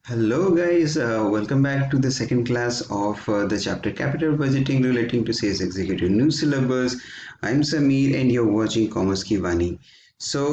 Hello guys, welcome back to the second class of the chapter Capital Budgeting relating to Sales Executive New Syllabus. I'm Sameer and you're watching Commerce की वाणी. So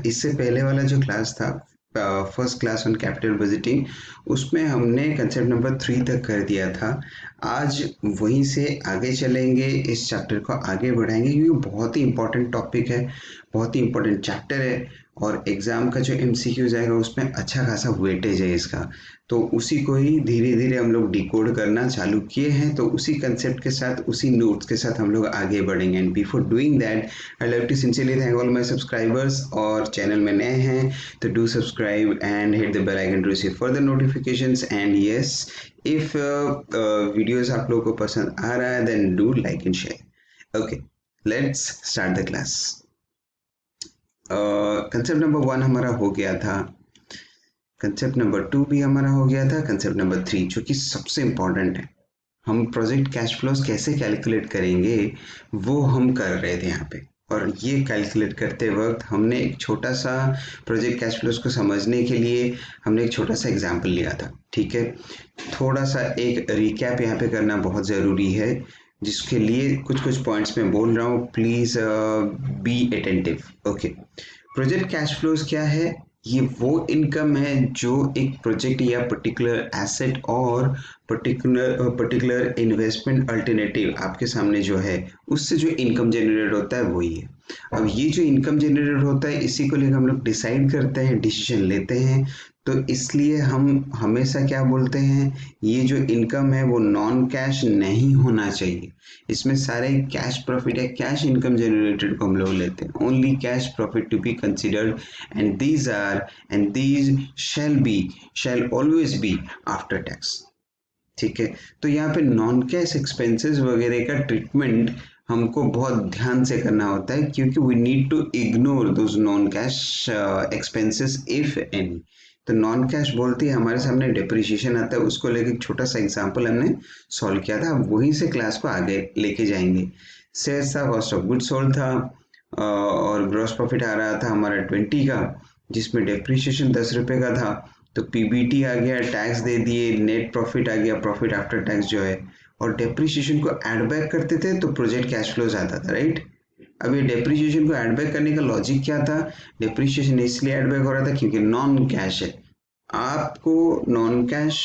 इससे पहले वाला जो class था first class on capital budgeting उसमें हमने concept number 3 तक कर दिया था. आज वहीं से आगे चलेंगे, इस चैप्टर को आगे बढ़ाएंगे क्योंकि बहुत ही इंपॉर्टेंट टॉपिक है, बहुत ही इंपॉर्टेंट चैप्टर है और एग्जाम का जो एमसीक्यू जाएगा उसमें अच्छा खासा वेटेज है इसका. तो उसी को ही धीरे धीरे हम लोग डिकोड करना चालू किए हैं. तो उसी कंसेप्ट के साथ, उसी नोट्स के साथ हम लोग आगे बढ़ेंगे. And before doing that I like to sincerely thank all my subscribers. और चैनल में नए हैं तो do subscribe and hit the bell icon to receive further notifications. And yes, if videos आप लोगों को पसंद आ रहा है then do like and share. Okay, let's start the class. Concept number 1 हमारा हो गया था, कंसेप्ट नंबर 2 भी हमारा हो गया था, कंसेप्ट नंबर 3 जो कि सबसे इम्पोर्टेंट है, हम प्रोजेक्ट कैश फ्लोज कैसे कैलकुलेट करेंगे वो हम कर रहे थे यहाँ पे. और ये कैलकुलेट करते वक्त हमने एक छोटा सा प्रोजेक्ट कैश फ्लोज को समझने के लिए हमने एक छोटा सा एग्जाम्पल लिया था. ठीक है, थोड़ा सा एक रिकैप यहाँ पे करना बहुत ज़रूरी है, जिसके लिए कुछ कुछ पॉइंट्स में बोल रहा हूँ. Please be attentive. Okay, project cash flows क्या है? ये वो इनकम है जो एक प्रोजेक्ट या पर्टिकुलर एसेट और पर्टिकुलर इन्वेस्टमेंट अल्टरनेटिव आपके सामने जो है उससे जो इनकम जनरेट होता है वही है. अब ये जो इनकम जनरेट होता है इसी को लेकर हम लोग डिसाइड करते हैं, डिसीजन लेते हैं. तो इसलिए हम हमेशा क्या बोलते हैं, ये जो इनकम है वो नॉन कैश नहीं होना चाहिए. इसमें सारे कैश प्रॉफिट है, कैश इनकम जनरेटेड को हम लोग लेते हैं. Only cash profit to be considered and these shall always be after tax. ठीक है, तो यहाँ पे नॉन कैश एक्सपेंसेस वगैरह का ट्रीटमेंट हमको बहुत ध्यान से करना होता है क्योंकि we need to ignore those non cash expenses if any. तो नॉन कैश बोलते ही हमारे सामने डेप्रिसिएशन आता है, उसको लेके एक छोटा सा एग्जांपल हमने सॉल्व किया था. अब वहीं से क्लास को आगे लेके जाएंगे. सेल्स था, कॉस्ट ऑफ गुड्स सोल्ड था और ग्रॉस प्रॉफिट आ रहा था हमारा 20 का, जिसमें डेप्रिसिएशन 10 रुपये का था. तो पीबीटी आ गया, टैक्स दे दिए, नेट प्रॉफिट आ गया, प्रॉफिट आफ्टर टैक्स जो है, और डेप्रिसिएशन को ऐड बैक करते थे तो प्रोजेक्ट कैश फ्लोज आता था. राइट, अब ये डेप्रिसिएशन को ऐड बैक करने का लॉजिक क्या था? डेप्रिसिएशन इसलिए ऐड बैक हो रहा था क्योंकि नॉन कैश है. आपको नॉन कैश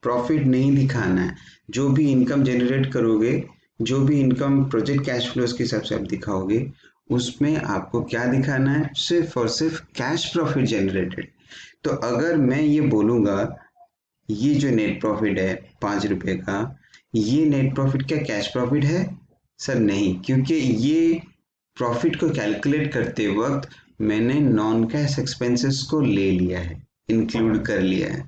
प्रॉफिट नहीं दिखाना है. जो भी इनकम जनरेट करोगे, जो भी इनकम प्रोजेक्ट कैश फ्लोज के हिसाब से आप दिखाओगे, उसमें आपको क्या दिखाना है? सिर्फ और सिर्फ कैश प्रॉफिट जनरेटेड. तो अगर मैं ये बोलूँगा ये जो नेट प्रॉफिट है 5 रुपये का, ये नेट प्रॉफिट क्या कैश प्रॉफिट है? सर नहीं, क्योंकि ये प्रॉफिट को कैलकुलेट करते वक्त मैंने नॉन कैश एक्सपेंसेस को ले लिया है, इंक्लूड कर लिया है.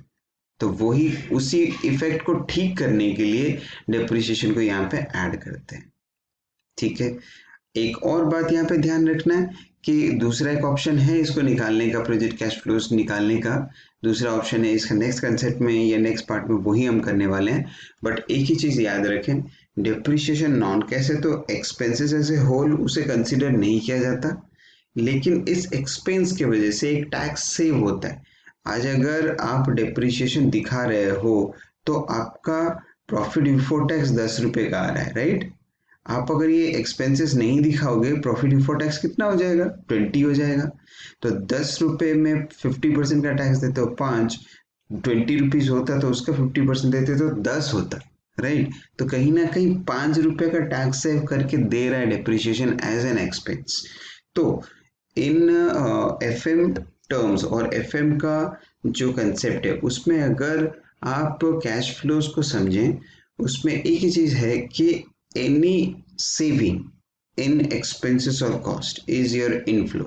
तो वही उसी इफेक्ट को ठीक करने के लिए डेप्रिसिएशन को यहाँ पे ऐड करते हैं. ठीक है, एक और बात यहाँ पे ध्यान रखना है कि दूसरा एक ऑप्शन है इसको निकालने का, प्रोजेक्ट कैश फ्लोज निकालने का दूसरा ऑप्शन है. इसका नेक्स्ट कंसेप्ट में या नेक्स्ट पार्ट में वही हम करने वाले हैं. बट एक ही चीज़ याद रखें, डेप्रिसिएशन नॉन कैश है तो एक्सपेंसेस एज ए होल उसे कंसिडर नहीं किया जाता, लेकिन इस एक्सपेंस की वजह से एक टैक्स सेव होता है. आज अगर आप डेप्रिसिएशन दिखा रहे हो तो आपका प्रॉफिट बिफोर टैक्स 10 रुपये का आ रहा है. राइट, आप अगर ये एक्सपेंसेस नहीं दिखाओगे प्रॉफिट बिफोर टैक्स कितना हो जाएगा? 20 हो जाएगा. तो 10 रुपये में 50% का टैक्स देते हो 5, 20 रुपीज होता तो उसका 50% देते तो 10 होता. राइट, तो कहीं ना कहीं 5 रुपये का टैक्स सेव करके दे रहा है डेप्रिसिएशन एज एन एक्सपेंस. तो इन एफएम टर्म्स और एफएम का जो कंसेप्ट है उसमें अगर आप कैश फ्लोज को समझें, उसमें एक ही चीज़ है कि any saving in expenses or cost is your inflow.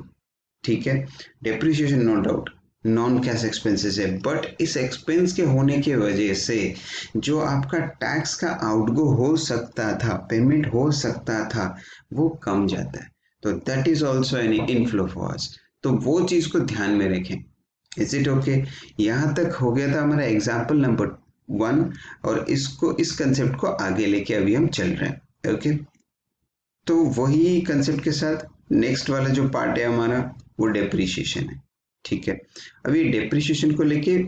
ठीक है, depreciation no doubt non cash expenses है, बट इस एक्सपेंस के होने की वजह से जो आपका टैक्स का आउटगो हो सकता था, पेमेंट हो सकता था, वो कम जाता है. तो that is also an inflow for us. तो वो चीज को ध्यान में रखें. Is it okay? यहाँ तक हो गया था हमारा एग्जाम्पल नंबर 1 और इसको इस कंसेप्ट को आगे लेके अभी हम चल रहे हैं. ओके, तो वही कंसेप्ट के साथ नेक्स्ट वाला जो पार्ट है हमारा वो डेप्रिसिएशन है. ठीक है, अभी डेप्रिसिएशन को लेके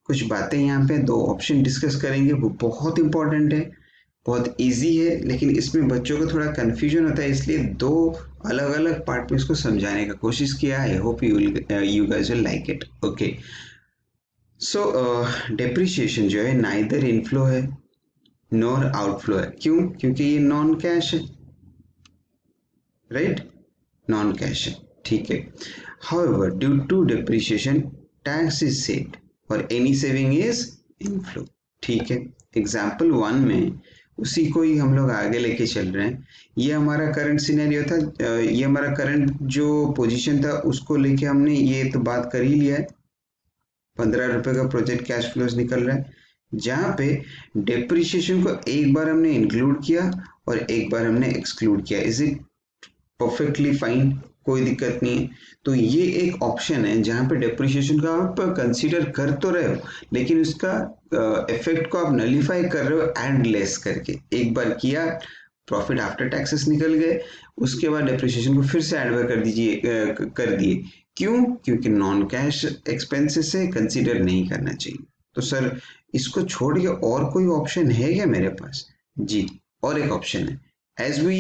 कुछ बातें यहाँ पे 2 ऑप्शन डिस्कस करेंगे, वो बहुत इंपॉर्टेंट है, बहुत इजी है, लेकिन इसमें बच्चों को थोड़ा कन्फ्यूजन होता है, इसलिए 2 अलग-अलग पार्ट में इसको समझाने का कोशिश किया। I hope you guys will like it. Okay, so depreciation जो है नाइदर इनफ्लो है नॉर आउटफ्लो है। क्यों? क्योंकि ये नॉन कैश है, राइट? नॉन कैश है, ठीक है। However due to depreciation tax is saved और एनी सेविंग इज इनफ्लो, ठीक है। एग्जाम्पल 1 में उसी को ही हम लोग आगे लेके चल रहे हैं। ये हमारा करंट सिनेरियो था, ये हमारा करंट जो पोजीशन था उसको लेके हमने ये तो बात कर ही लिया है। 15 रुपए का प्रोजेक्ट कैश फ्लोज निकल रहा है, जहाँ पे डेप्रिसिएशन को एक बार हमने इंक्लूड किया और एक बार हमने एक्सक्लूड किया। Is it perfectly fine? कोई दिक्कत नहीं है। तो ये एक ऑप्शन है जहाँ पे डेप्रिसिएशन का आप कंसीडर कर तो रहे हो, लेकिन उसका इफेक्ट को आप नलीफाई कर रहे हो एड लेस करके। एक बार किया, प्रॉफिट आफ्टर टैक्सेस निकल गए, उसके बाद डेप्रिसिएशन को फिर से ऐड कर दीजिए, कर दिए। क्यों? क्योंकि नॉन कैश एक्सपेंसेस से कंसीडर नहीं करना चाहिए। तो सर इसको छोड़ के और कोई ऑप्शन है क्या मेरे पास? जी, और एक ऑप्शन है। As we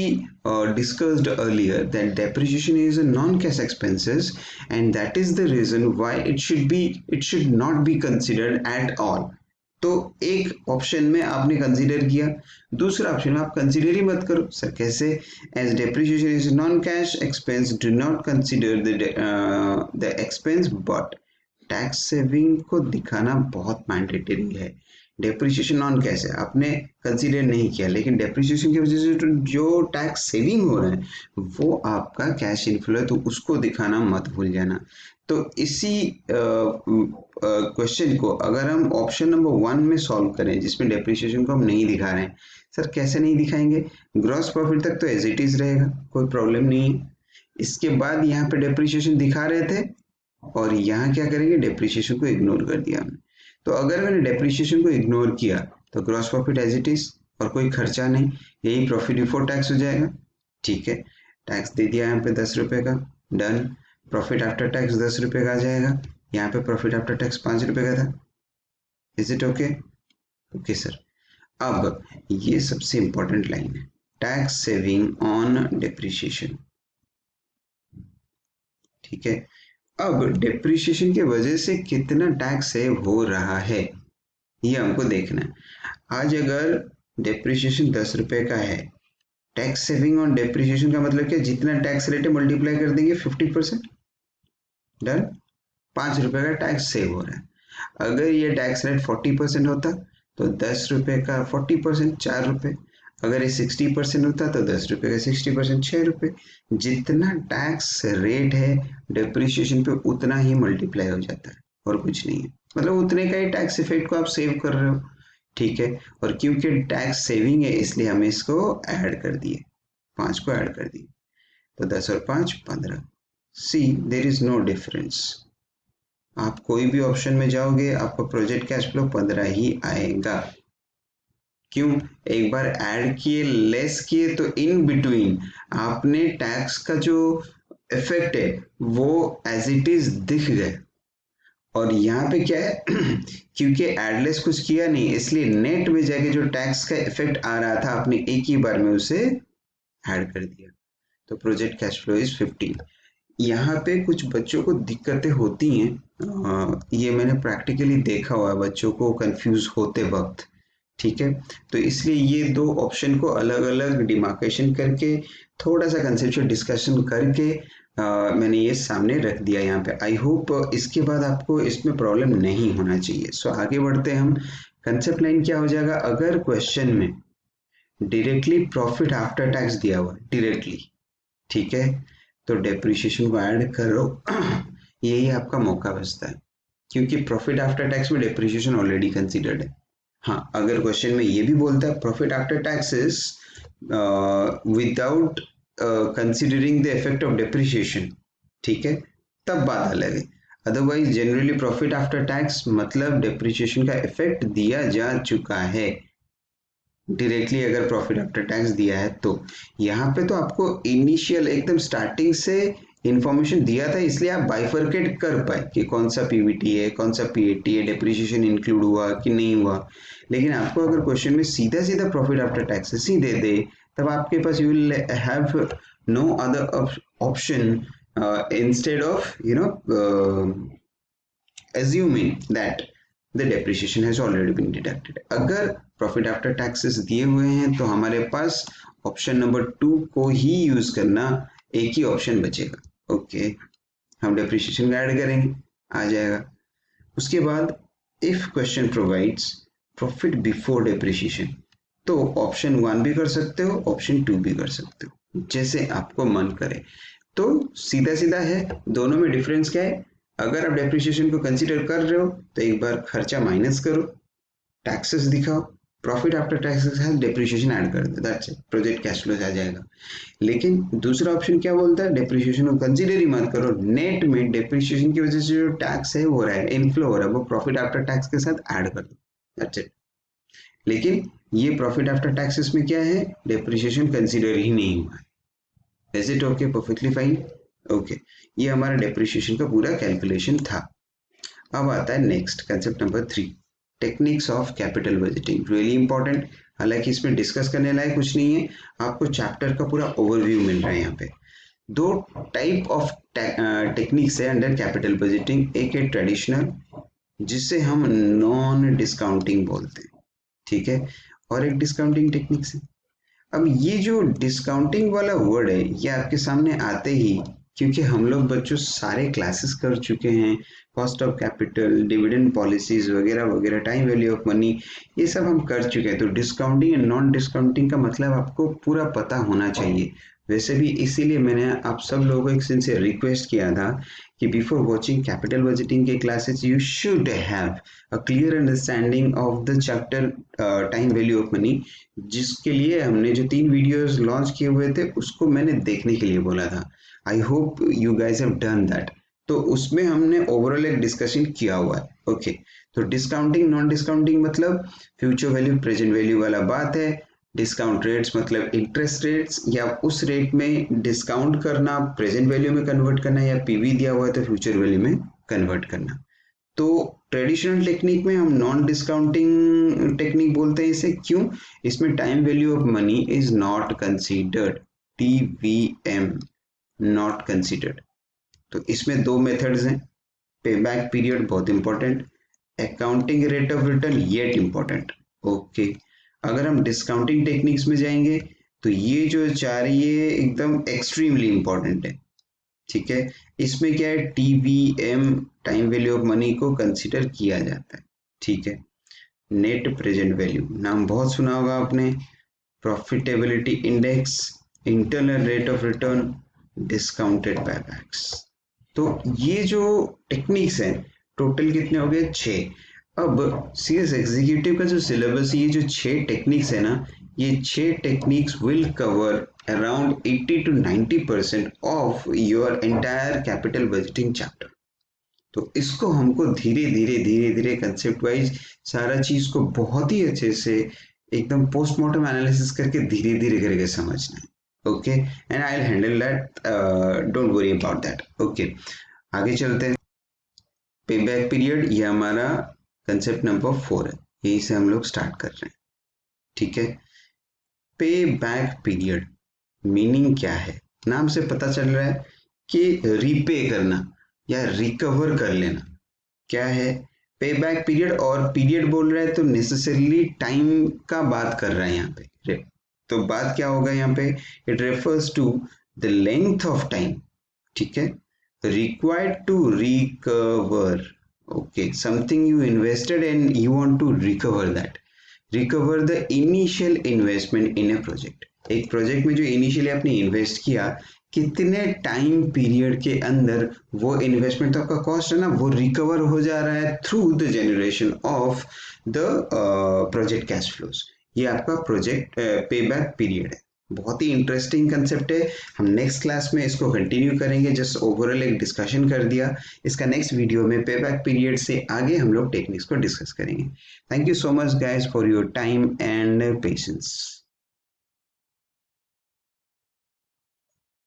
discussed earlier, that depreciation is a non-cash expenses, and that is the reason why it should not be considered at all. तो एक ऑप्शन में आपने कंसीडर किया, दूसरा ऑप्शन में आप कंसीडर ही मत करो। सर कैसे? As depreciation is non cash expense, do not consider the expense, but tax saving को दिखाना बहुत मैंडेटरी है। डेप्रिसिएशन नॉन कैश है, आपने कंसीडर नहीं किया, लेकिन डेप्रिसिएशन की वजह से जो टैक्स सेविंग हो रहा है वो आपका कैश इनफ्लो है, तो उसको दिखाना मत भूल जाना। तो इसी क्वेश्चन को अगर हम ऑप्शन नंबर 1 में सॉल्व करें, जिसमें डेप्रिसिएशन को हम नहीं दिखा रहे हैं, सर कैसे नहीं दिखाएंगे? ग्रॉस प्रॉफिट तक तो एज इट इज रहेगा, कोई प्रॉब्लम नहीं है। इसके बाद यहाँ पे डेप्रिसिएशन दिखा रहे थे और यहाँ क्या करेंगे? डेप्रिसिएशन को इग्नोर कर दिया हमने। तो अगर मैंने डेप्रिसिएशन को इग्नोर किया तो gross profit as it is और कोई खर्चा नहीं, यही प्रॉफिट बिफोर टैक्स हो जाएगा, ठीक है। टैक्स दे दिया यहाँ पे 10 रुपए का, डन। प्रॉफिट आफ्टर टैक्स 10 रुपए का आ जाएगा, यहाँ पे प्रॉफिट आफ्टर टैक्स 5 रुपए का था। Is it okay? Okay sir. अब ये सबसे इंपॉर्टेंट लाइन है, टैक्स सेविंग ऑन डेप्रिसिएशन, ठीक है। अब डेप्रिसिएशन की वजह से कितना टैक्स सेव हो रहा है ये हमको देखना है। आज अगर डेप्रिसिएशन 10 रुपए का है, टैक्स सेविंग ऑन डेप्रिसिएशन का मतलब क्या? जितना टैक्स रेट है मल्टीप्लाई कर देंगे 50%, डन। 5 रुपए का टैक्स सेव हो रहा है। अगर ये टैक्स रेट 40% होता तो 10 रुपए का 40% 4 रुपए, अगर ये 60% होता तो 10 रुपए का 60% 6 रुपए। जितना टैक्स रेट है डेप्रिसिएशन पे उतना ही मल्टीप्लाई हो जाता है और कुछ नहीं है, मतलब उतने का ही टैक्स इफेक्ट को आप सेव कर रहे हो, ठीक है। और क्योंकि टैक्स सेविंग है इसलिए हमें इसको ऐड कर दिए, 5 को ऐड कर दिए, तो 10 और 5 15। सी देयर इज नो डिफरेंस। आप कोई भी ऑप्शन में जाओगे आपका प्रोजेक्ट कैश फ्लो 15 ही आएगा। क्यों? एक बार ऐड किए, लेस किए, तो इन बिटवीन आपने टैक्स का जो इफेक्ट है वो एज इट इज दिख गए। और यहाँ पे क्या है क्योंकि एडलेस कुछ किया नहीं, इसलिए नेट में जाके जो टैक्स का इफेक्ट आ रहा था आपने एक ही बार में उसे ऐड कर दिया। तो प्रोजेक्ट कैश फ्लो इज 15। यहाँ पे कुछ बच्चों को दिक्कतें होती हैं, ये मैंने प्रैक्टिकली देखा हुआ है बच्चों को कंफ्यूज होते वक्त, ठीक है। तो इसलिए ये 2 ऑप्शन को अलग अलग डिमार्केशन करके थोड़ा सा कंसेप्चुअल डिस्कशन करके मैंने ये सामने रख दिया यहाँ पे। आई होप इसके बाद आपको इसमें प्रॉब्लम नहीं होना चाहिए। सो आगे बढ़ते हैं हम। कंसेप्ट लाइन क्या हो जाएगा? अगर क्वेश्चन में डायरेक्टली प्रॉफिट आफ्टर टैक्स दिया हुआ डायरेक्टली, ठीक है, तो डेप्रिसिएशन को ऐड करो यही आपका मौका बचता है, क्योंकि प्रॉफिट आफ्टर टैक्स में डेप्रिसिएशन ऑलरेडी कंसीडर्ड है। हाँ, अगर क्वेश्चन में ये भी बोलता है profit after taxes without considering the effect of depreciation, ठीक है, तब बात अलग है। Otherwise generally profit after tax मतलब डेप्रिसिएशन का इफेक्ट दिया जा चुका है डायरेक्टली। अगर प्रॉफिट आफ्टर टैक्स दिया है तो यहाँ पे तो आपको इनिशियल एकदम स्टार्टिंग से इंफॉर्मेशन दिया था इसलिए आप बाइफरकेट कर पाए कि कौन सा पीबीटी है, कौन सा पीएटी है, डेप्रिसिएशन इंक्लूड हुआ कि नहीं हुआ। लेकिन आपको अगर क्वेश्चन में सीधा सीधा प्रॉफिट आफ्टर टैक्सेस ही दे दे, तब आपके पास you will have no other option instead of assuming that the depreciation has already been deducted। अगर प्रॉफिट आफ्टर टैक्सेस दिए हुए हैं तो हमारे पास ऑप्शन नंबर 2 को ही यूज करना, एक ही ऑप्शन बचेगा। ओके, हम डेप्रिसिएशन का ऐड करेंगे, आ जाएगा। उसके बाद if question provides profit before depreciation, तो ऑप्शन 1 भी कर सकते हो, ऑप्शन 2 भी कर सकते हो, जैसे आपको मन करे। तो सीधा सीधा है, दोनों में डिफरेंस क्या है? अगर आप डेप्रिसिएशन को कंसीडर कर रहे हो तो एक बार खर्चा माइनस करो, टैक्सेस दिखाओ, प्रॉफिट आफ्टर टैक्सेस के साथ डेप्रिसिएशन ऐड कर दो, that's it, project cash flow आ जाएगा। लेकिन दूसरा ऑप्शन क्या बोलता है? डेप्रिसिएशन को कंसीडर ही मत करो, नेट में डेप्रिसिएशन की वजह से जो टैक्स है हो रहा है, इनफ्लो हो रहा है, वो प्रॉफिट आफ्टर टैक्स के साथ ऐड कर दो, दैट्स इट। लेकिन ये प्रॉफिट आफ्टर टैक्सेस में क्या है? डेप्रिसिएशन कंसीडर ही नहीं हुआ है। Is it okay? Perfectly fine. Okay, ये हमारा डेप्रिसिएशन का पूरा कैलकुलेशन था। अब आता है next concept number 3, techniques of capital budgeting. Really important, हालांकि इसमें डिस्कस करने लायक कुछ नहीं है, आपको चैप्टर का पूरा ओवरव्यू मिल रहा है यहाँ पे। 2 टाइप ऑफ टेक्निक्स है अंडर कैपिटल बजटिंग। एक है ट्रेडिशनल, जिसे हम नॉन डिस्काउंटिंग बोलते हैं, ठीक है, और एक डिस्काउंटिंग टेक्निक्स है। अब ये जो डिस्काउंटिंग वाला वर्ड है, ये आपके सामने आते ही, क्योंकि हम लोग बच्चों सारे क्लासेस कर चुके हैं, cost of capital, dividend policies वगैरह वगैरह, टाइम वैल्यू ऑफ मनी, ये सब हम कर चुके हैं। तो डिस्काउंटिंग एंड नॉन डिस्काउंटिंग का मतलब आपको पूरा पता होना चाहिए। वैसे भी इसीलिए मैंने आप सब लोगों को एक सिंसियर रिक्वेस्ट किया था कि बिफोर वॉचिंग कैपिटल बजटिंग के classes you should have a clear understanding of the chapter time value of money, जिसके लिए हमने जो 3 वीडियोस लॉन्च किए हुए थे उसको मैंने देखने के लिए बोला था। आई hope you guys have done that. तो उसमें हमने ओवरऑल एक डिस्कशन किया हुआ है। ओके, तो डिस्काउंटिंग नॉन डिस्काउंटिंग मतलब फ्यूचर वैल्यू प्रेजेंट वैल्यू वाला बात है। डिस्काउंट रेट्स मतलब इंटरेस्ट रेट्स, या उस रेट में डिस्काउंट करना, प्रेजेंट वैल्यू में कन्वर्ट करना, या पीवी दिया हुआ है तो फ्यूचर वैल्यू में कन्वर्ट करना। तो ट्रेडिशनल टेक्निक में हम नॉन डिस्काउंटिंग टेक्निक बोलते हैं इसे। क्यों? इसमें time value of money is not considered, TVM, not considered. तो इसमें 2 मेथड्स हैं, पे बैक पीरियड बहुत important, accounting rate of return yet important. Okay, अगर हम डिस्काउंटिंग टेक्निक्स में जाएंगे तो ये जो 4 ये एकदम एक्सट्रीमली इंपॉर्टेंट है, ठीक है। इसमें क्या है? TVM, time value of money को कंसीडर किया जाता है, ठीक है। नेट प्रेजेंट वैल्यू नाम बहुत सुना होगा आपने, profitability index, internal rate of return, discounted buybacks. तो ये जो टेक्निक्स हैं टोटल कितने हो गए? 6। अब CS एग्जीक्यूटिव का जो सिलेबस, ये जो 6 टेक्निक्स है ना, ये 6 techniques will cover around 80 to 90% of your entire capital budgeting chapter. तो इसको हमको धीरे धीरे कंसेप्ट वाइज सारा चीज को बहुत ही अच्छे से एकदम पोस्टमार्टम एनालिसिस करके धीरे धीरे करके समझना है। Okay, and I will handle that, don't worry about that. Okay, आगे चलते हैं। पे बैक पीरियड, ये हमारा कंसेप्ट नंबर 4 है, यही से हम लोग स्टार्ट कर रहे हैं, ठीक है। पे बैक पीरियड मीनिंग क्या है? नाम से पता चल रहा है कि रीपे करना या रिकवर कर लेना। क्या है पे बैक पीरियड? और पीरियड बोल रहा है तो नेसेसरीली टाइम का बात कर रहा है यहाँ पे। तो बात क्या होगा यहाँ पे? It refers to the length of time, ठीक है, required to recover, okay, something you invested and you want to recover that, recover the initial investment in a project। एक प्रोजेक्ट में जो इनिशियली आपने इन्वेस्ट किया, कितने टाइम पीरियड के अंदर वो इन्वेस्टमेंट, तो आपका कॉस्ट है ना, वो रिकवर हो जा रहा है through the generation of the project cash flows. ये आपका प्रोजेक्ट पे बैक पीरियड है। बहुत ही इंटरेस्टिंग कंसेप्ट है। हम नेक्स्ट क्लास में इसको कंटिन्यू करेंगे, जस्ट ओवरऑल एक डिस्कशन कर दिया। इसका नेक्स्ट वीडियो में पे बैक पीरियड से आगे हम लोग टेक्निक्स को डिस्कस करेंगे। Thank you so much guys for your time and patience.